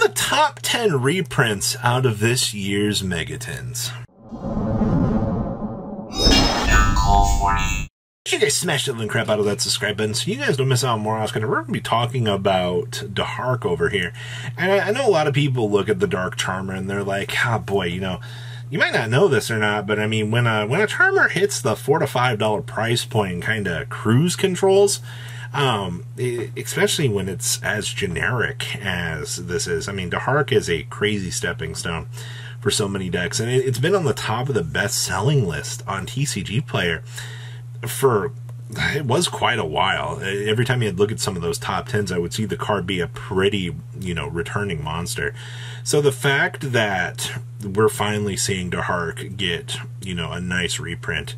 are the top 10 reprints out of this year's Megatins. You guys smash the crap out of that subscribe button so you guys don't miss out on more often. We're going to be talking about Dark over here. And I know a lot of people look at the Dark Charmer and they're like, oh boy, you know, you might not know this or not, but I mean, when a Charmer hits the $4 to $5 price point and kind of cruise controls, especially when it's as generic as this is. I mean, Dark is a crazy stepping stone for so many decks, and it's been on the top of the best-selling list on TCG Player for, it was quite a while. Every time you'd look at some of those top 10s, I would see the card be a pretty, you know, returning monster. So the fact that we're finally seeing Dark get, you know, a nice reprint,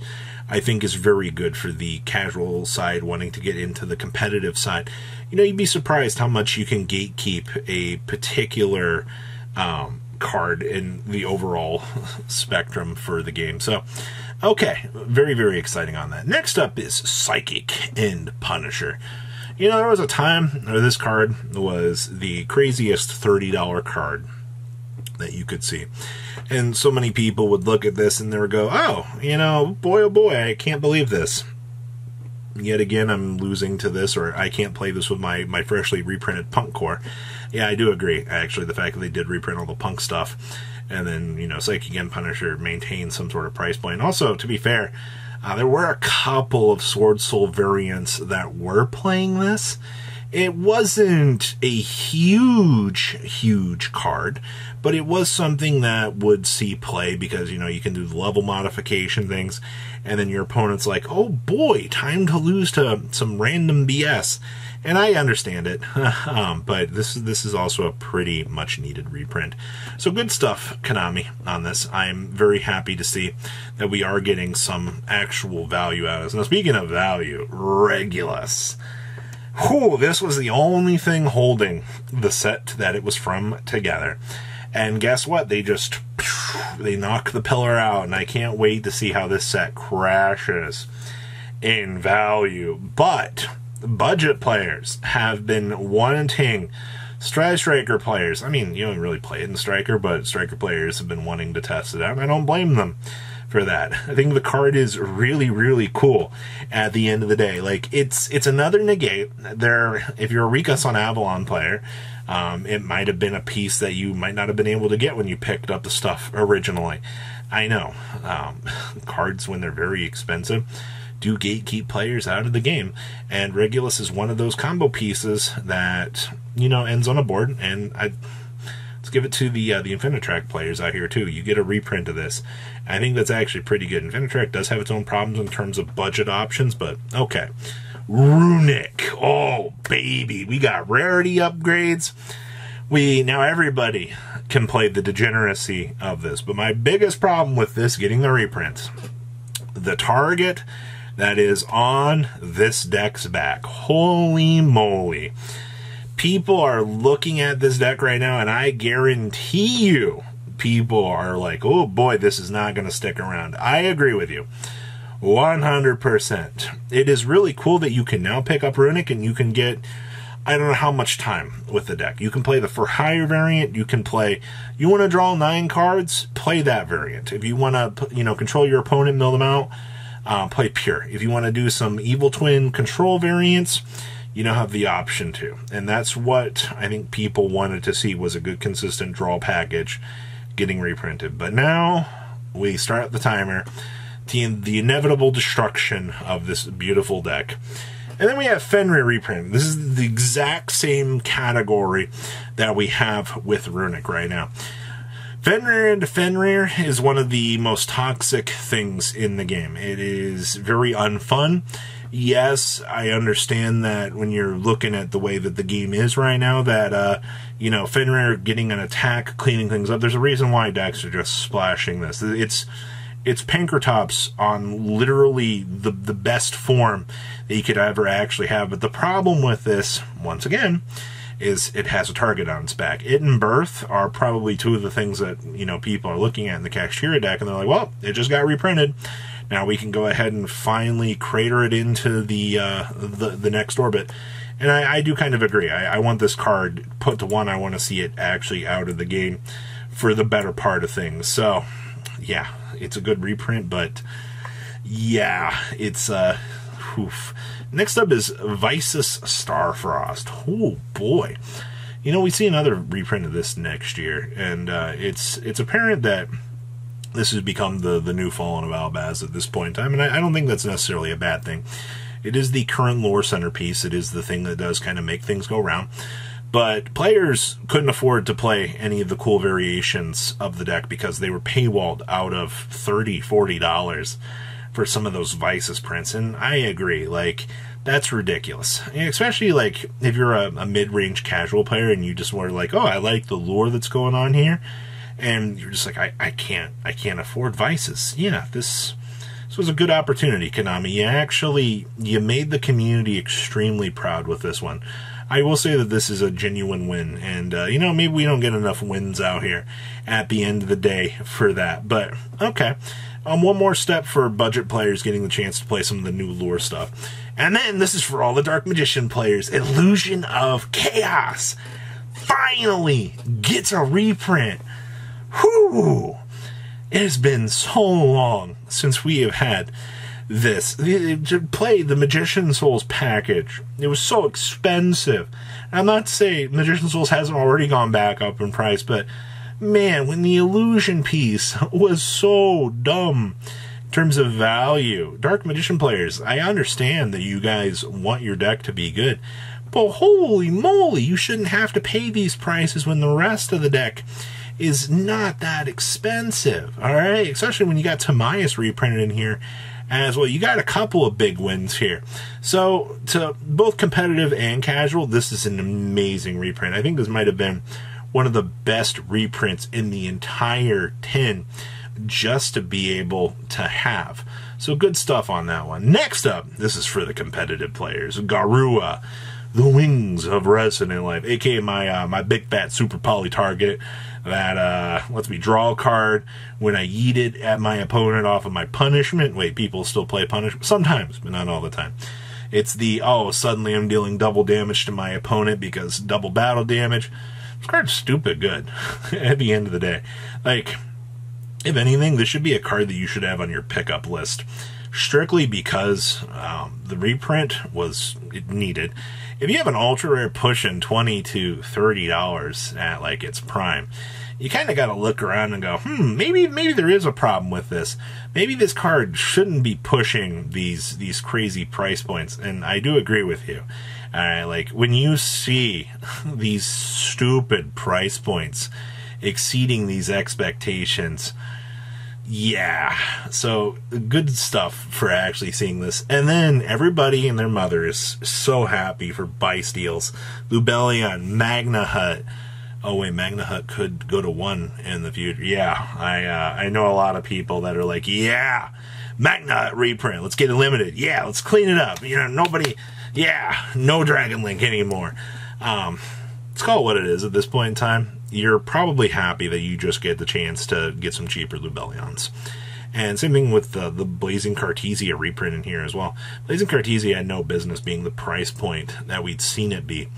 I think is very good for the casual side wanting to get into the competitive side. You know, you'd be surprised how much you can gatekeep a particular card in the overall spectrum for the game. So, okay, very, very exciting on that. Next up is Psychic and Punisher. You know, there was a time where this card was the craziest $30 card that you could see. And so many people would look at this and they would go, oh, you know, boy, oh boy, I can't believe this. Yet again, I'm losing to this, or I can't play this with my freshly reprinted Punk core. Yeah, I do agree, actually, the fact that they did reprint all the Punk stuff. And then, you know, Psychic and Punisher maintain some sort of price point. Also, to be fair, there were a couple of Sword Soul variants that were playing this. It wasn't a huge, huge card, but it was something that would see play because, you know, you can do the level modification things, and then your opponent's like, oh boy, time to lose to some random BS. And I understand it, but this is also a pretty much needed reprint. So good stuff, Konami, on this. I'm very happy to see that we are getting some actual value out of this. Now, speaking of value, Regulus. Whew, this was the only thing holding the set that it was from together. And guess what? They knock the pillar out, and I can't wait to see how this set crashes in value. But budget players have been wanting, Striker players, I mean, you don't really play it in Striker, but Striker players have been wanting to test it out, and I don't blame them for that. I think the card is really, really cool at the end of the day. Like, it's another negate. If you're a Recus on Avalon player, it might have been a piece that you might not have been able to get when you picked up the stuff originally. I know. Cards, when they're very expensive, do gatekeep players out of the game, and Regulus is one of those combo pieces that, you know, ends on a board, and let's give it to the Infinitrack players out here too. You get a reprint of this. I think that's actually pretty good. Infinitrack does have its own problems in terms of budget options, but okay. Runic. Oh, baby. We got rarity upgrades. Now everybody can play the degeneracy of this, but my biggest problem with this getting the reprints, the target that is on this deck's back. Holy moly. People are looking at this deck right now, and I guarantee you, people are like, oh boy, this is not going to stick around. I agree with you. 100%. It is really cool that you can now pick up Runic, and you can get, I don't know how much time with the deck. You can play the For Hire variant. You can play, you want to draw 9 cards, play that variant. If you want to, you know, control your opponent, mill them out, play Pure. If you want to do some Evil Twin control variants, you now have the option to. And that's what I think people wanted to see, was a good consistent draw package getting reprinted. But now we start the timer, the inevitable destruction of this beautiful deck. And then we have Fenrir reprint. This is the exact same category that we have with Runic right now. Fenrir is one of the most toxic things in the game. It is very unfun. Yes, I understand that when you're looking at the way that the game is right now, that, you know, Fenrir getting an attack, cleaning things up, there's a reason why decks are just splashing this. It's Pankratops on literally the best form that you could ever actually have. But the problem with this, once again, is it has a target on its back. It and Birth are probably two of the things that, you know, people are looking at in the Kashtira deck, and they're like, well, it just got reprinted. Now we can go ahead and finally crater it into the next orbit. And I do kind of agree. I want this card put to 1. I want to see it actually out of the game for the better part of things. So, yeah, it's a good reprint, but yeah, it's oof. Next up is Visus Starfrost. Oh boy. You know, we see another reprint of this next year, and it's apparent that this has become the new Fallen of Albaz at this point in time, and I don't think that's necessarily a bad thing. It is the current lore centerpiece. It is the thing that does kind of make things go round. But players couldn't afford to play any of the cool variations of the deck because they were paywalled out of $30, $40 for some of those Visus prints. And I agree, like, that's ridiculous. And especially, like, if you're a mid-range casual player and you just were like, oh, I like the lore that's going on here. And you're just like, I can't afford Visus. Yeah, this was a good opportunity, Konami. You made the community extremely proud with this one. I will say that this is a genuine win, and, you know, maybe we don't get enough wins out here at the end of the day for that, but, okay. One more step for budget players getting the chance to play some of the new lore stuff. And then, this is for all the Dark Magician players, Illusion of Chaos finally gets a reprint. Whew! It has been so long since we have had this. To play the Magician Souls package, it was so expensive. I'm not to say Magician Souls hasn't already gone back up in price, but man, when the Illusion piece was so dumb in terms of value, Dark Magician players, I understand that you guys want your deck to be good, but holy moly, you shouldn't have to pay these prices when the rest of the deck is not that expensive, alright? Especially when you got Timaeus reprinted in here as well. You got a couple of big wins here. So, to both competitive and casual, this is an amazing reprint. I think this might have been one of the best reprints in the entire tin just to be able to have. So, good stuff on that one. Next up, this is for the competitive players. Garua, the Wings of Resonant Life, aka my big fat super poly target that lets me draw a card when I yeet it at my opponent off of my punishment. Wait, people still play punishment? Sometimes, but not all the time. It's the, oh, suddenly I'm dealing double damage to my opponent because double battle damage. This card's stupid good at the end of the day. Like, if anything, this should be a card that you should have on your pickup list. Strictly because the reprint was needed. If you have an ultra rare pushing $20 to $30 at like its prime, you kind of got to look around and go, maybe there is a problem with this. Maybe this card shouldn't be pushing these crazy price points. And I do agree with you. Like when you see these stupid price points exceeding these expectations. Yeah, so good stuff for actually seeing this. And then everybody and their mother is so happy for BYSTIALs. Lubellion, MAGNAMHUT. Oh wait, MAGNAMHUT could go to 1 in the future. Yeah, I know a lot of people that are like, yeah, MAGNAMHUT reprint. Let's get it limited. Yeah, let's clean it up. You know, nobody, yeah, no Dragon Link anymore. Let's call it what it is at this point in time. You're probably happy that you just get the chance to get some cheaper Lubellions. And same thing with the Blazing Cartesia reprint in here as well. Blazing Cartesia had no business being the price point that we'd seen it be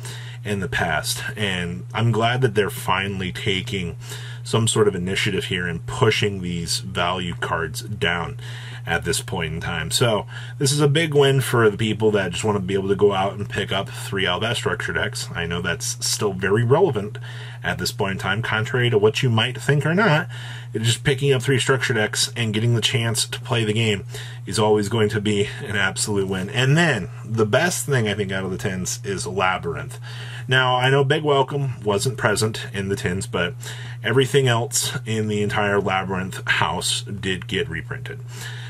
in the past. And I'm glad that they're finally taking some sort of initiative here and pushing these value cards down at this point in time. So this is a big win for the people that just want to be able to go out and pick up 3 Albaz structure decks. I know that's still very relevant at this point in time, contrary to what you might think or not. It's just picking up 3 structure decks and getting the chance to play the game is always going to be an absolute win. And then the best thing I think out of the tins is Labyrinth. Now, I know Big Welcome wasn't present in the tins, but everything else in the entire Labyrinth house did get reprinted,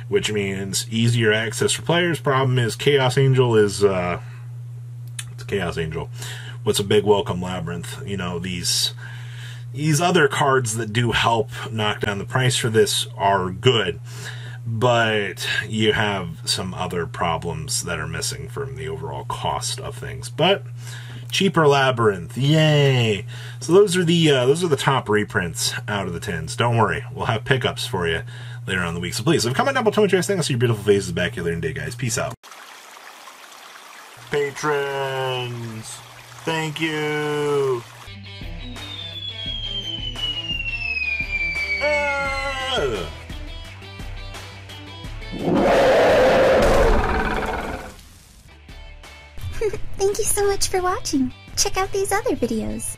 which means easier access for players. Problem is Chaos Angel is, it's Chaos Angel. What's a Big Welcome Labyrinth? You know, these other cards that do help knock down the price for this are good, but you have some other problems that are missing from the overall cost of things. But cheaper Labyrinth, yay! So those are the top reprints out of the tins. Don't worry, we'll have pickups for you later on in the week. So please, if you comment down below, tell me what you guys think. I'll see your beautiful faces back here later in the day, guys. Peace out. patrons. Thank you. Thank you so much for watching. Check out these other videos.